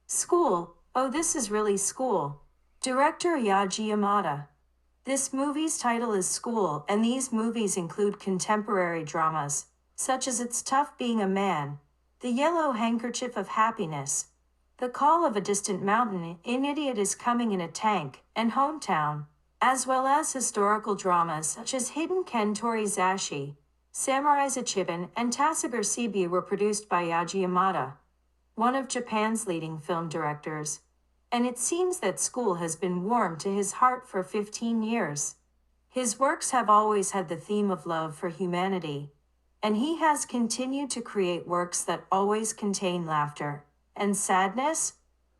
School, oh this is really school. Director Yoji Yamada. This movie's title is School, and these movies include contemporary dramas, such as It's Tough Being a Man, The Yellow Handkerchief of Happiness, The Call of a Distant Mountain, An Idiot is Coming in a Tank, and Hometown, as well as historical dramas such as Hidden Ken Torizashi, Samurai Ichiban, and Tasugar Sibi were produced by Yoji Yamada, one of Japan's leading film directors, and it seems that School has been warm to his heart for 15 years. His works have always had the theme of love for humanity, and he has continued to create works that always contain laughter and sadness,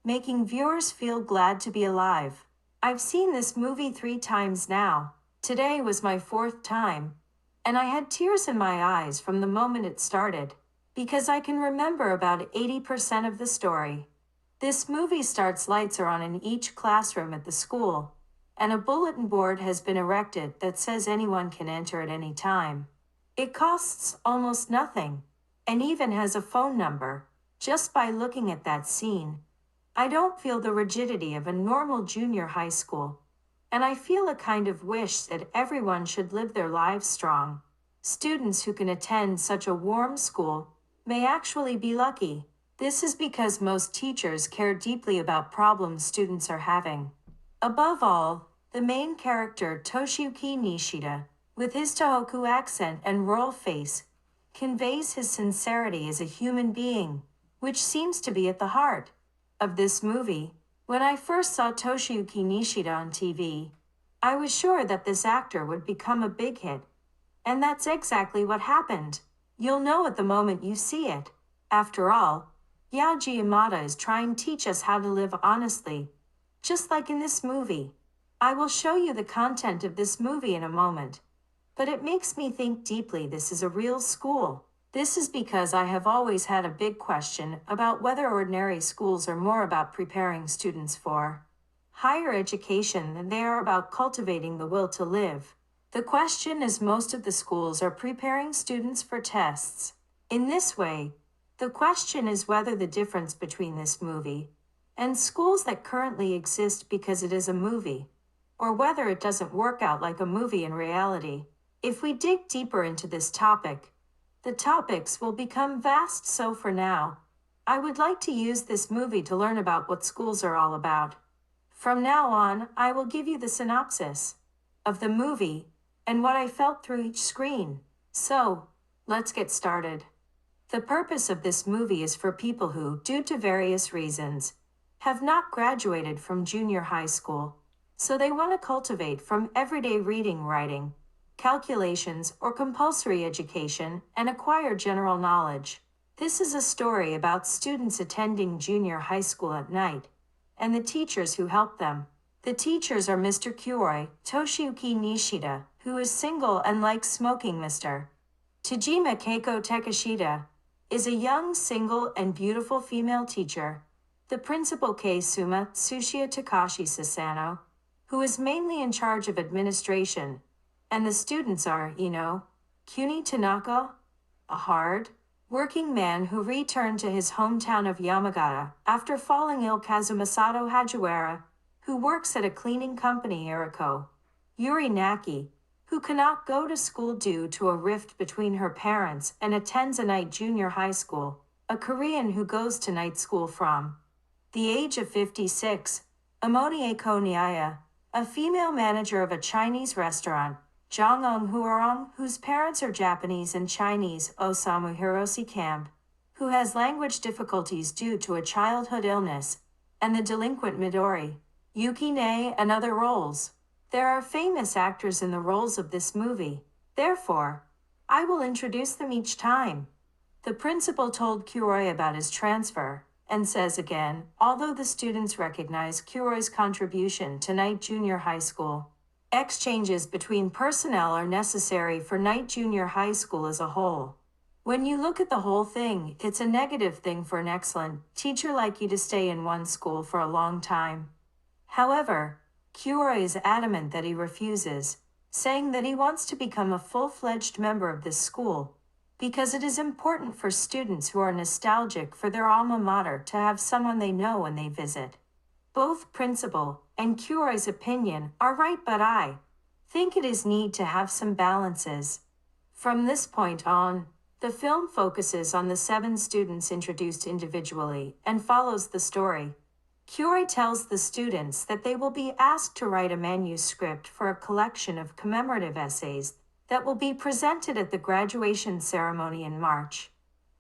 making viewers feel glad to be alive. I've seen this movie 3 times now. Today was my 4th time, and I had tears in my eyes from the moment it started, because I can remember about 80% of the story. This movie starts lights are on in each classroom at the school, and a bulletin board has been erected that says anyone can enter at any time. It costs almost nothing, and even has a phone number. Just by looking at that scene, I don't feel the rigidity of a normal junior high school, and I feel a kind of wish that everyone should live their lives strong. Students who can attend such a warm school may actually be lucky. This is because most teachers care deeply about problems students are having. Above all, the main character Toshiyuki Nishida, with his Tohoku accent and rural face, conveys his sincerity as a human being, which seems to be at the heart of this movie. When I first saw Toshiyuki Nishida on TV, I was sure that this actor would become a big hit, and that's exactly what happened. You'll know at the moment you see it. After all, Yoji Yamada is trying to teach us how to live honestly, just like in this movie. I will show you the content of this movie in a moment, but it makes me think deeply this is a real school. This is because I have always had a big question about whether ordinary schools are more about preparing students for higher education than they are about cultivating the will to live. The question is most of the schools are preparing students for tests. In this way, the question is whether the difference between this movie and schools that currently exist because it is a movie, or whether it doesn't work out like a movie in reality. If we dig deeper into this topic, the topics will become vast, so for now, I would like to use this movie to learn about what schools are all about. From now on, I will give you the synopsis of the movie and what I felt through each screen. So, let's get started. The purpose of this movie is for people who, due to various reasons, have not graduated from junior high school, so they want to cultivate from everyday reading, writing, calculations, or compulsory education and acquire general knowledge. This is a story about students attending junior high school at night, and the teachers who help them. The teachers are Mr. Kuroi, Toshiyuki Nishida, who is single and likes smoking. Mr. Tajima Keiko Takashida is a young, single, and beautiful female teacher. The principal Suma Tsuchiya Takashi Sasano, who is mainly in charge of administration, and the students are, Kuni Tanaka, a hard working man who returned to his hometown of Yamagata after falling ill. Kazumasato Hajiwara, who works at a cleaning company. Eriko Yuri Naki, who cannot go to school due to a rift between her parents and attends a night junior high school. A Korean who goes to night school from the age of 56. Amonie Koniaya, a female manager of a Chinese restaurant. Jong-ung Huarong, whose parents are Japanese and Chinese. Osamu Hiroshi Camp, who has language difficulties due to a childhood illness. And the delinquent Midori, Yuki Nei, and other roles. There are famous actors in the roles of this movie. Therefore, I will introduce them each time. The principal told Kuroi about his transfer, and says again, although the students recognize Kuroi's contribution to night junior high school, exchanges between personnel are necessary for night junior high school as a whole. When you look at the whole thing, it's a negative thing for an excellent teacher like you to stay in one school for a long time. However, Kuroi is adamant that he refuses, saying that he wants to become a full-fledged member of this school, because it is important for students who are nostalgic for their alma mater to have someone they know when they visit. Both Principal and Kuroi's opinion are right, but I think it is need to have some balances. From this point on, the film focuses on the 7 students introduced individually and follows the story. Kuroi tells the students that they will be asked to write a manuscript for a collection of commemorative essays that will be presented at the graduation ceremony in March.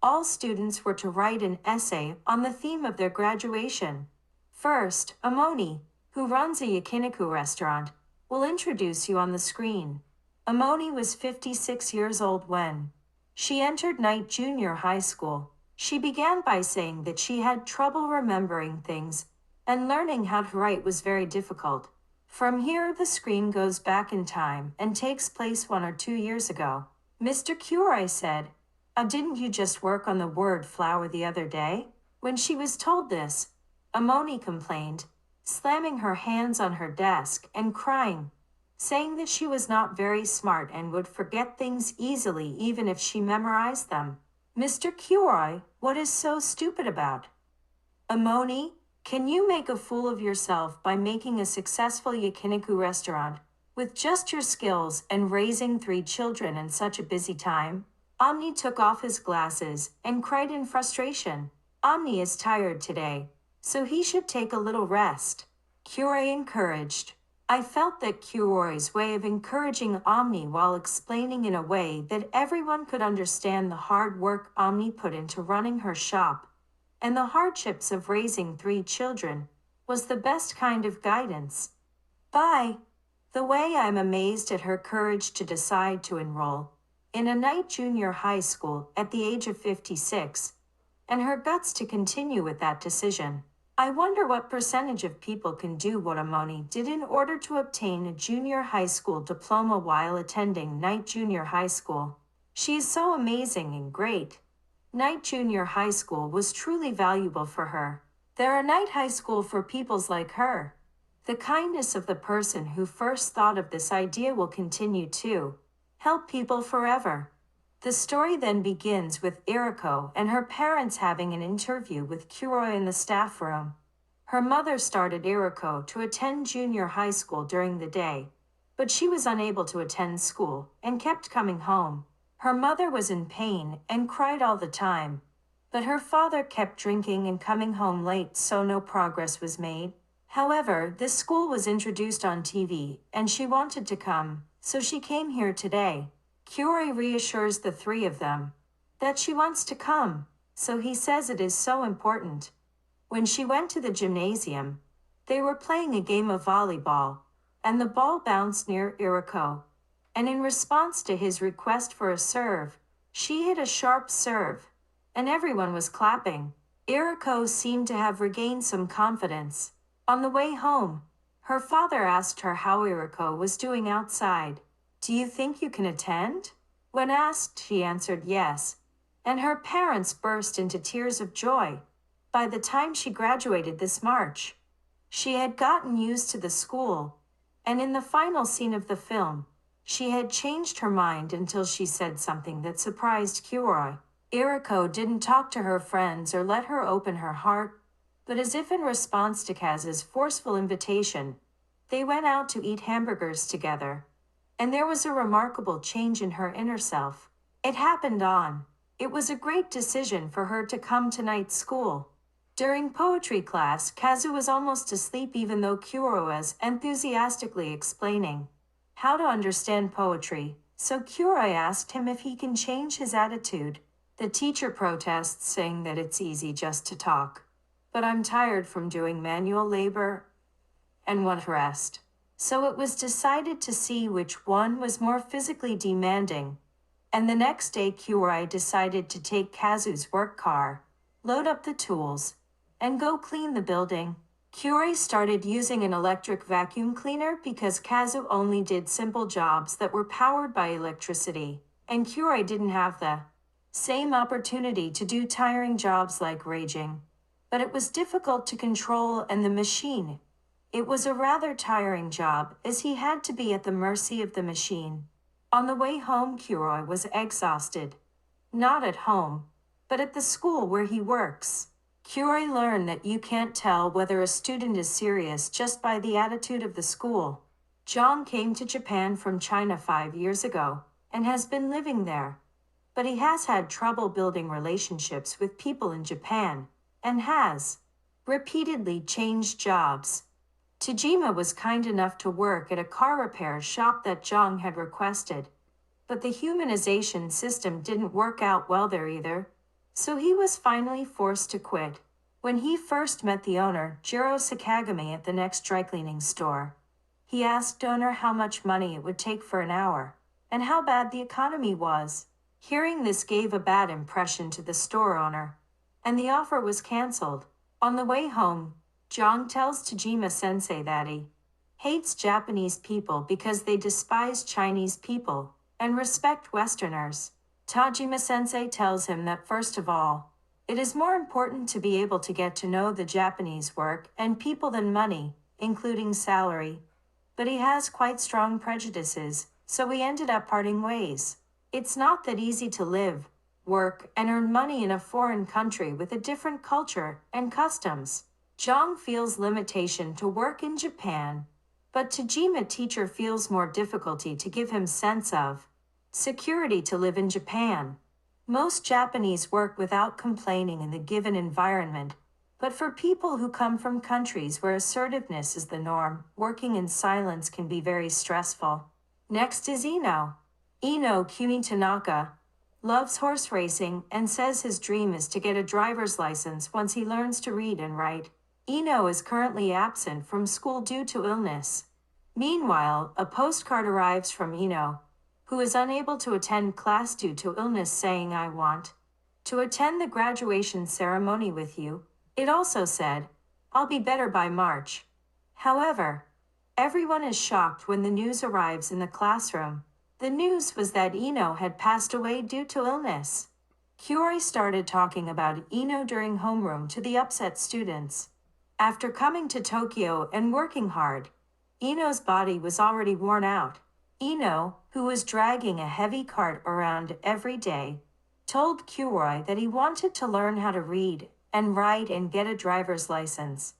All students were to write an essay on the theme of their graduation. First, Amoni, who runs a yakiniku restaurant, will introduce you on the screen. Amoni was 56 years old when she entered Knight Junior High School. She began by saying that she had trouble remembering things and learning how to write was very difficult. From here, the screen goes back in time and takes place 1 or 2 years ago. Mr. Kuroi said, didn't you just work on the word flower the other day? When she was told this, Amoni complained, slamming her hands on her desk and crying, saying that she was not very smart and would forget things easily even if she memorized them. Mr. Kuroi, what is so stupid about? Amoni, can you make a fool of yourself by making a successful yakiniku restaurant with just your skills and raising 3 children in such a busy time? Omni took off his glasses and cried in frustration. Omni is tired today, so he should take a little rest. Kuroi encouraged. I felt that Kuroi's way of encouraging Omni while explaining in a way that everyone could understand the hard work Omni put into running her shop and the hardships of raising 3 children was the best kind of guidance. By the way, I'm amazed at her courage to decide to enroll in a Knight Junior High School at the age of 56, and her guts to continue with that decision. I wonder what percentage of people can do what Amoni did in order to obtain a junior high school diploma while attending Knight Junior High School. She is so amazing and great. Knight Junior High School was truly valuable for her. There are Knight High School for peoples like her. The kindness of the person who first thought of this idea will continue to help people forever. The story then begins with Eriko and her parents having an interview with Kuroi in the staff room. Her mother started Eriko to attend junior high school during the day, but she was unable to attend school and kept coming home. Her mother was in pain and cried all the time, but her father kept drinking and coming home late, so no progress was made. However, this school was introduced on TV and she wanted to come, so she came here today. Kuroi reassures the 3 of them that she wants to come, so he says it is so important. When she went to the gymnasium, they were playing a game of volleyball, and the ball bounced near Eriko, and in response to his request for a serve, she hit a sharp serve, and everyone was clapping. Eriko seemed to have regained some confidence. On the way home, her father asked her how Eriko was doing outside. Do you think you can attend? When asked, she answered yes, and her parents burst into tears of joy. By the time she graduated this March, she had gotten used to the school, and in the final scene of the film, she had changed her mind until she said something that surprised Kuroi. Eriko didn't talk to her friends or let her open her heart, but as if in response to Kaz's forceful invitation, they went out to eat hamburgers together. And there was a remarkable change in her inner self. It happened on. It was a great decision for her to come to night school. During poetry class, Kazu was almost asleep even though Kuroi was enthusiastically explaining how to understand poetry, so Kuroi asked him if he can change his attitude. The teacher protests, saying that it's easy just to talk. But I'm tired from doing manual labor and want rest. So it was decided to see which one was more physically demanding. And the next day Kuroi decided to take Kazu's work car, load up the tools, and go clean the building. Kuroi started using an electric vacuum cleaner because Kazu only did simple jobs that were powered by electricity, and Kuroi didn't have the same opportunity to do tiring jobs like raging. But it was difficult to control, and the machine. It was a rather tiring job, as he had to be at the mercy of the machine. On the way home, Kuroi was exhausted. Not at home, but at the school where he works. Kyuroi learned that you can't tell whether a student is serious just by the attitude of the school. Zhang came to Japan from China 5 years ago, and has been living there. But he has had trouble building relationships with people in Japan, and has repeatedly changed jobs. Tajima was kind enough to work at a car repair shop that Zhang had requested. But the humanization system didn't work out well there either, so he was finally forced to quit. When he first met the owner, Jiro Sakagami, at the next dry cleaning store, he asked owner how much money it would take for an hour, and how bad the economy was. Hearing this gave a bad impression to the store owner, and the offer was cancelled. On the way home, Zhang tells Tajima-sensei that he hates Japanese people because they despise Chinese people and respect Westerners. Tajima-sensei tells him that first of all, it is more important to be able to get to know the Japanese work and people than money, including salary. But he has quite strong prejudices, so we ended up parting ways. It's not that easy to live, work, and earn money in a foreign country with a different culture and customs. Zhang feels limitation to work in Japan, but Tajima teacher feels more difficulty to give him sense of security to live in Japan. Most Japanese work without complaining in the given environment, but for people who come from countries where assertiveness is the norm, working in silence can be very stressful. Next is Ino. Ino Kumi Tanaka loves horse racing and says his dream is to get a driver's license once he learns to read and write. Ino is currently absent from school due to illness. Meanwhile, a postcard arrives from Ino, who is unable to attend class due to illness, saying, "I want to attend the graduation ceremony with you." It also said, "I'll be better by March." However, everyone is shocked when the news arrives in the classroom. The news was that Ino had passed away due to illness. Kyuroi started talking about Ino during homeroom to the upset students. After coming to Tokyo and working hard, Ino's body was already worn out. Ino, who was dragging a heavy cart around every day, told Kyuroi that he wanted to learn how to read and write and get a driver's license.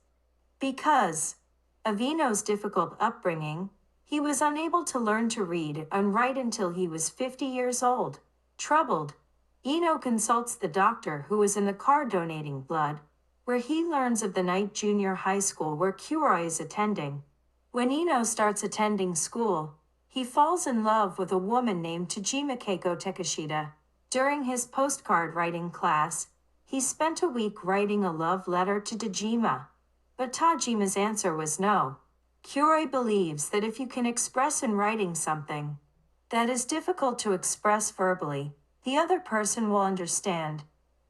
Because of Ino's difficult upbringing, he was unable to learn to read and write until he was 50 years old. Troubled, Ino consults the doctor who was in the car donating blood, where he learns of the night junior high school where Kyuroi is attending. When Ino starts attending school, he falls in love with a woman named Tajima Keiko Takashita. During his postcard writing class, he spent a week writing a love letter to Tajima, but Tajima's answer was no. Kyuroi believes that if you can express in writing something that is difficult to express verbally, the other person will understand.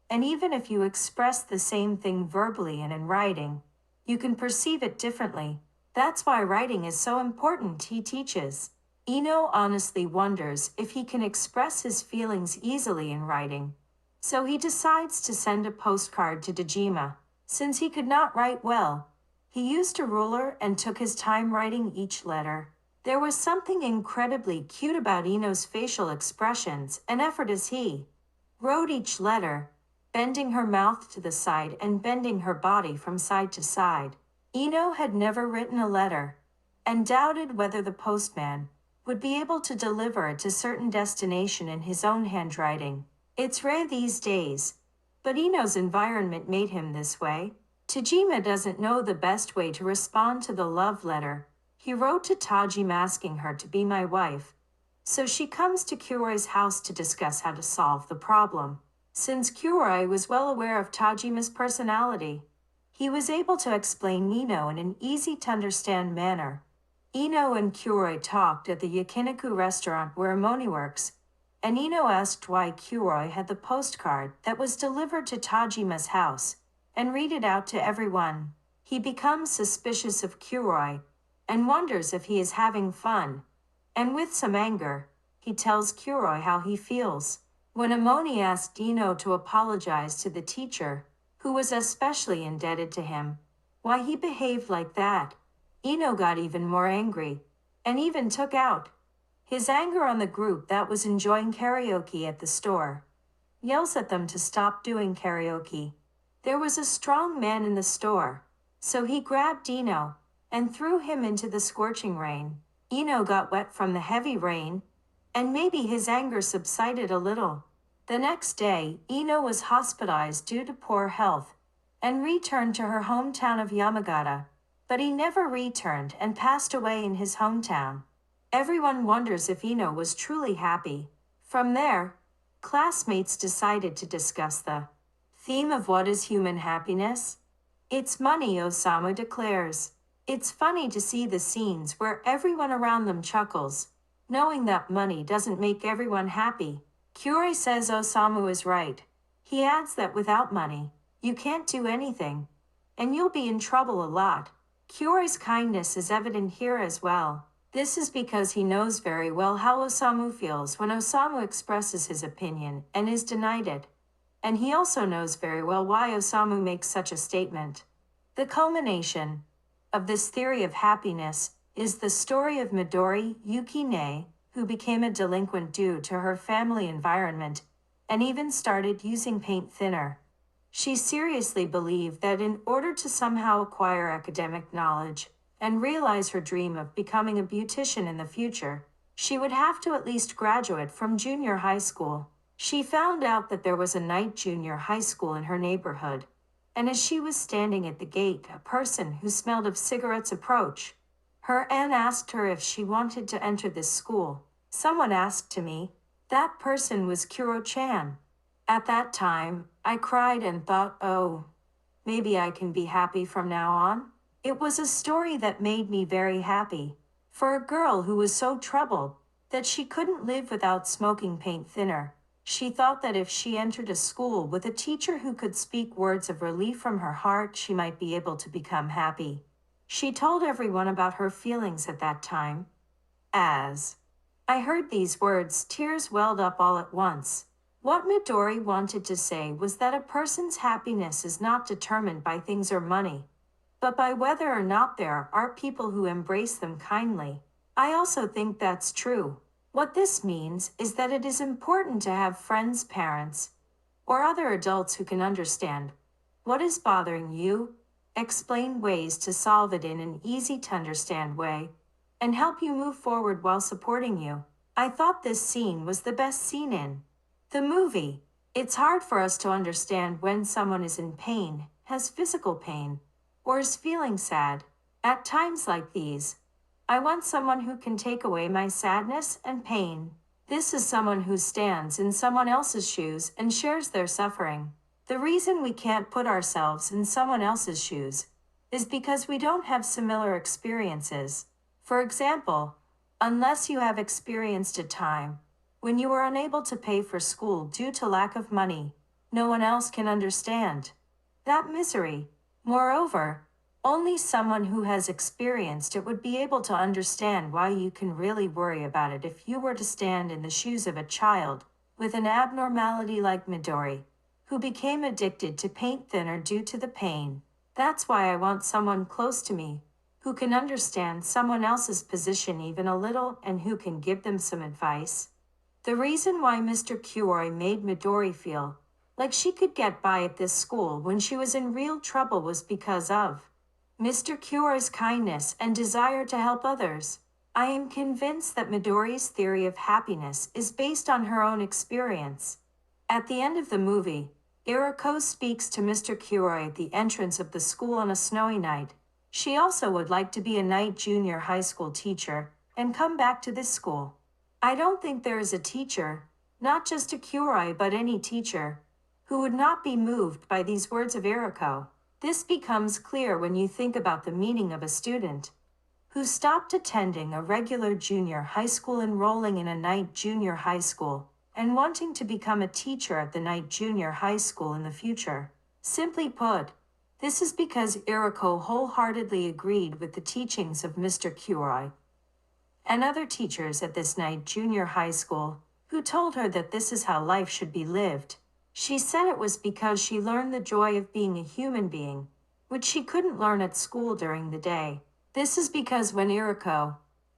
And even if you express the same thing verbally and in writing, you can perceive it differently. That's why writing is so important, he teaches. Ino honestly wonders if he can express his feelings easily in writing. So he decides to send a postcard to Tajima. Since he could not write well, he used a ruler and took his time writing each letter. There was something incredibly cute about Ino's facial expressions and effort as he wrote each letter, bending her mouth to the side and bending her body from side to side. Ino had never written a letter, and doubted whether the postman would be able to deliver it to certain destination in his own handwriting. It's rare these days, but Ino's environment made him this way. Tajima doesn't know the best way to respond to the love letter. He wrote to Tajima asking her to be my wife, so she comes to Kyuroi's house to discuss how to solve the problem. Since Kyuroi was well aware of Tajima's personality, he was able to explain Ino in an easy-to-understand manner. Ino and Kyuroi talked at the Yakiniku restaurant where Amoni works, and Ino asked why Kyuroi had the postcard that was delivered to Tajima's house and read it out to everyone. He becomes suspicious of Kyuroi and wonders if he is having fun, and with some anger, he tells Kyuroi how he feels. When Amoni asked Ino to apologize to the teacher, who was especially indebted to him, why he behaved like that, Ino got even more angry, and even took out his anger on the group that was enjoying karaoke at the store. yells at them to stop doing karaoke. There was a strong man in the store, so he grabbed Ino and threw him into the scorching rain. Ino got wet from the heavy rain, and maybe his anger subsided a little. The next day, Ino was hospitalized due to poor health and returned to her hometown of Yamagata, but he never returned and passed away in his hometown. Everyone wonders if Ino was truly happy. From there, classmates decided to discuss the theme of what is human happiness. It's money, Osamu declares. It's funny to see the scenes where everyone around them chuckles, knowing that money doesn't make everyone happy. Kyuri says Osamu is right. He adds that without money, you can't do anything, and you'll be in trouble a lot. Kyuri's kindness is evident here as well. This is because he knows very well how Osamu feels when Osamu expresses his opinion and is denied it. And he also knows very well why Osamu makes such a statement. The culmination of this theory of happiness is the story of Midori Yukine, who became a delinquent due to her family environment and even started using paint thinner. She seriously believed that in order to somehow acquire academic knowledge and realize her dream of becoming a beautician in the future, she would have to at least graduate from junior high school. She found out that there was a night junior high school in her neighborhood, and as she was standing at the gate, a person who smelled of cigarettes approached. Her aunt asked her if she wanted to enter this school. Someone asked to me. That person was Kuro-chan. At that time, I cried and thought, oh, maybe I can be happy from now on. It was a story that made me very happy. For a girl who was so troubled that she couldn't live without smoking paint thinner, she thought that if she entered a school with a teacher who could speak words of relief from her heart, she might be able to become happy. She told everyone about her feelings at that time. As I heard these words, tears welled up all at once. What Midori wanted to say was that a person's happiness is not determined by things or money, but by whether or not there are people who embrace them kindly. I also think that's true. What this means is that it is important to have friends, parents, or other adults who can understand what is bothering you, explain ways to solve it in an easy-to-understand way, and help you move forward while supporting you. I thought this scene was the best scene in the movie. It's hard for us to understand when someone is in pain, has physical pain, or is feeling sad. At times like these, I want someone who can take away my sadness and pain. This is someone who stands in someone else's shoes and shares their suffering. The reason we can't put ourselves in someone else's shoes is because we don't have similar experiences. For example, unless you have experienced a time when you were unable to pay for school due to lack of money, no one else can understand that misery. Moreover, only someone who has experienced it would be able to understand why you can really worry about it if you were to stand in the shoes of a child with an abnormality like Midori, who became addicted to paint thinner due to the pain. That's why I want someone close to me, who can understand someone else's position even a little and who can give them some advice. The reason why Mr. Kyuri made Midori feel like she could get by at this school when she was in real trouble was because of Mr. Kyuri's kindness and desire to help others. I am convinced that Midori's theory of happiness is based on her own experience. At the end of the movie, Eriko speaks to Mr. Kyuri at the entrance of the school on a snowy night. She also would like to be a night junior high school teacher and come back to this school. I don't think there is a teacher, not just a Kyuri but any teacher, who would not be moved by these words of Eriko. This becomes clear when you think about the meaning of a student who stopped attending a regular junior high school, enrolling in a night junior high school, and wanting to become a teacher at the night junior high school in the future. Simply put, this is because Eriko wholeheartedly agreed with the teachings of Mr. Kyuri and other teachers at this night junior high school, who told her that this is how life should be lived. She said it was because she learned the joy of being a human being, which she couldn't learn at school during the day. This is because when Eriko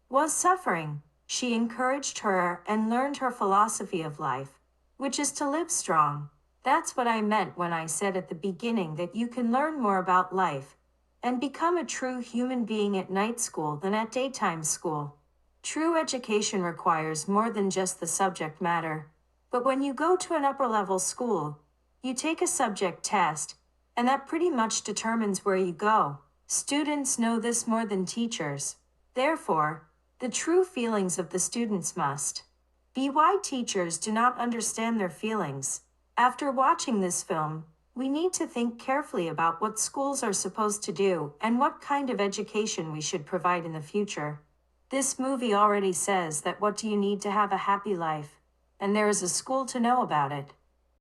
was suffering, she encouraged her and learned her philosophy of life. which is to live strong. That's what I meant when I said at the beginning that you can learn more about life and become a true human being at night school than at daytime school. True education requires more than just the subject matter. But when you go to an upper-level school, you take a subject test, and that pretty much determines where you go. Students know this more than teachers. Therefore, the true feelings of the students must be why teachers do not understand their feelings. After watching this film, we need to think carefully about what schools are supposed to do and what kind of education we should provide in the future. This movie already says that what do you need to have a happy life, and there is a school to know about it.